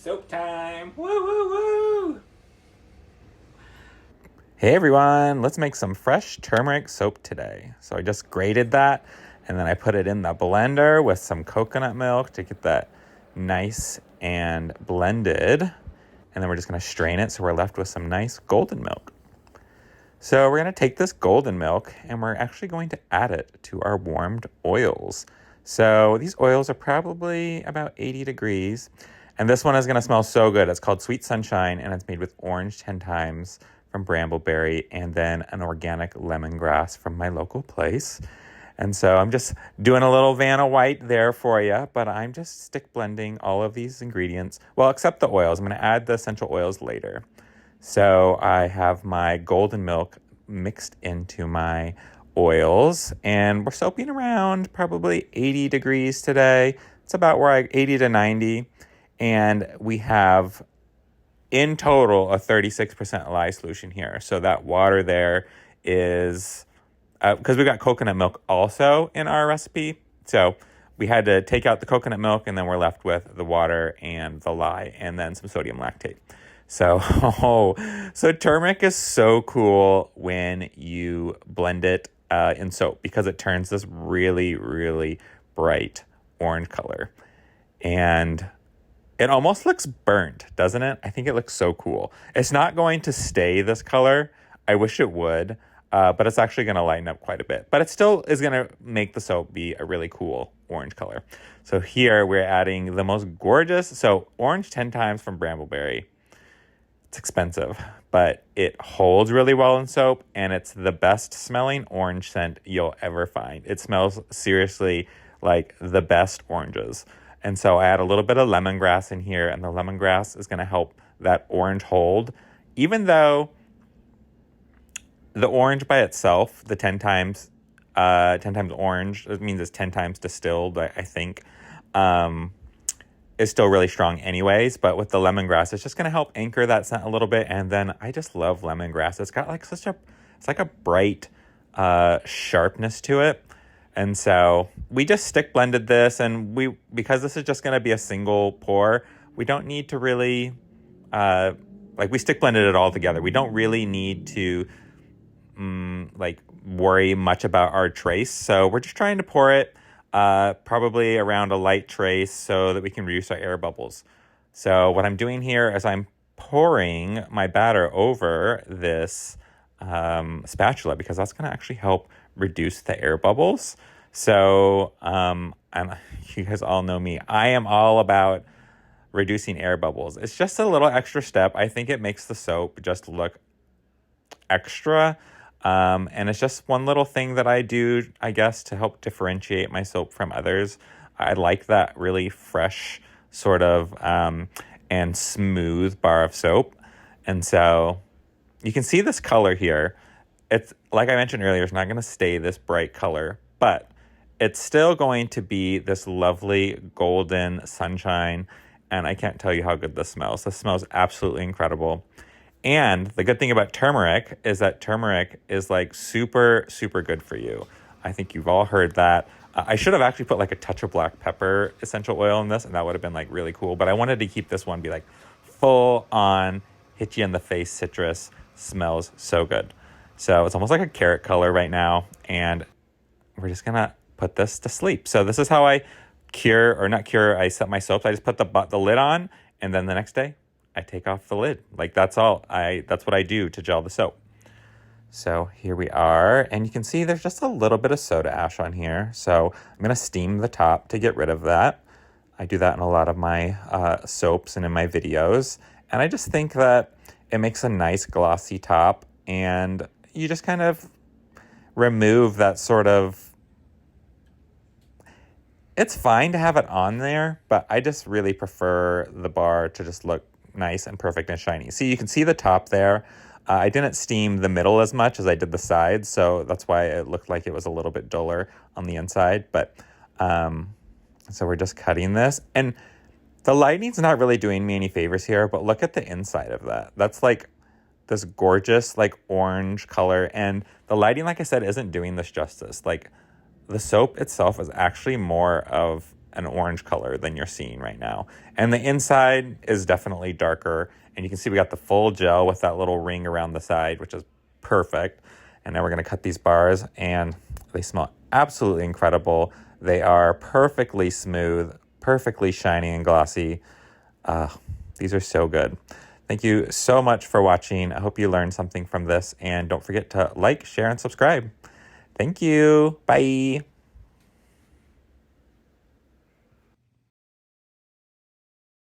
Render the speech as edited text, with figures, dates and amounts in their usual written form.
Soap time! Woo woo woo! Hey everyone, let's make some fresh turmeric soap today. So I just grated that and then I put it in the blender with some coconut milk to get that nice and blended. And then we're just going to strain it so we're left with some nice golden milk. So we're going to take this golden milk and we're actually going to add it to our warmed oils. So these oils are probably about 80 degrees. And this one is going to smell so good. It's called Sweet Sunshine, and it's made with orange 10 times from Brambleberry and then an organic lemongrass from my local place. And so I'm just doing a little Vanna White there for you, but I'm just stick blending all of these ingredients. Well, except the oils. I'm going to add the essential oils later. So I have my golden milk mixed into my oils, and we're soaping around probably 80 degrees today. It's about where 80 to 90. And we have, in total, a 36% lye solution here. So that water there is, because we got coconut milk also in our recipe. So we had to take out the coconut milk, and then we're left with the water and the lye, and then some sodium lactate. So, so turmeric is so cool when you blend it in soap because it turns this really, really bright orange color. And it almost looks burnt, doesn't it? I think it looks so cool. It's not going to stay this color. I wish it would, but it's actually going to lighten up quite a bit. But it still is going to make the soap be a really cool orange color. So here we're adding the most gorgeous, so orange 10 times from Brambleberry. It's expensive, but it holds really well in soap, and it's the best smelling orange scent you'll ever find. It smells seriously like the best oranges. And so I add a little bit of lemongrass in here, and the lemongrass is going to help that orange hold. Even though the orange by itself, the 10 times orange, it means it's 10 times distilled, I think, is still really strong anyways. But with the lemongrass, it's just going to help anchor that scent a little bit. And then I just love lemongrass. It's got like it's like a bright sharpness to it. And so we just stick blended this, and because this is just going to be a single pour, we don't need to really, we stick blended it all together. We don't really need to, worry much about our trace. So we're just trying to pour it, probably around a light trace so that we can reduce our air bubbles. So what I'm doing here is I'm pouring my batter over this spatula because that's going to actually help reduce the air bubbles. So you guys all know me. I am all about reducing air bubbles. It's just a little extra step. I think it makes the soap just look extra. And it's just one little thing that I do, I guess, to help differentiate my soap from others. I like that really fresh sort of and smooth bar of soap. And so you can see this color here. It's like I mentioned earlier, it's not going to stay this bright color, but it's still going to be this lovely golden sunshine. And I can't tell you how good this smells. This smells absolutely incredible. And the good thing about turmeric is that turmeric is like super, super good for you. I think you've all heard that. I should have actually put like a touch of black pepper essential oil in this, and that would have been like really cool. But I wanted to keep this one be like full on, hit you in the face citrus. Smells so good. So it's almost like a carrot color right now. And we're just going to put this to sleep. So this is how I I set my soaps. I just put the lid on, and then the next day I take off the lid. Like that's what I do to gel the soap. So here we are. And you can see there's just a little bit of soda ash on here. So I'm going to steam the top to get rid of that. I do that in a lot of my soaps and in my videos. And I just think that it makes a nice glossy top, and you just kind of remove that sort of, it's fine to have it on there, but I just really prefer the bar to just look nice and perfect and shiny. See, you can see the top there. I didn't steam the middle as much as I did the sides, so that's why it looked like it was a little bit duller on the inside. But so we're just cutting this, and the lighting's not really doing me any favors here, but look at the inside of that. That's like this gorgeous like orange color, and the lighting, like I said, isn't doing this justice. Like the soap itself is actually more of an orange color than you're seeing right now. And the inside is definitely darker. And you can see we got the full gel with that little ring around the side, which is perfect. And now we're going to cut these bars, and they smell absolutely incredible. They are perfectly smooth, perfectly shiny and glossy. These are so good. Thank you so much for watching. I hope you learned something from this. And don't forget to like, share, and subscribe. Thank you. Bye.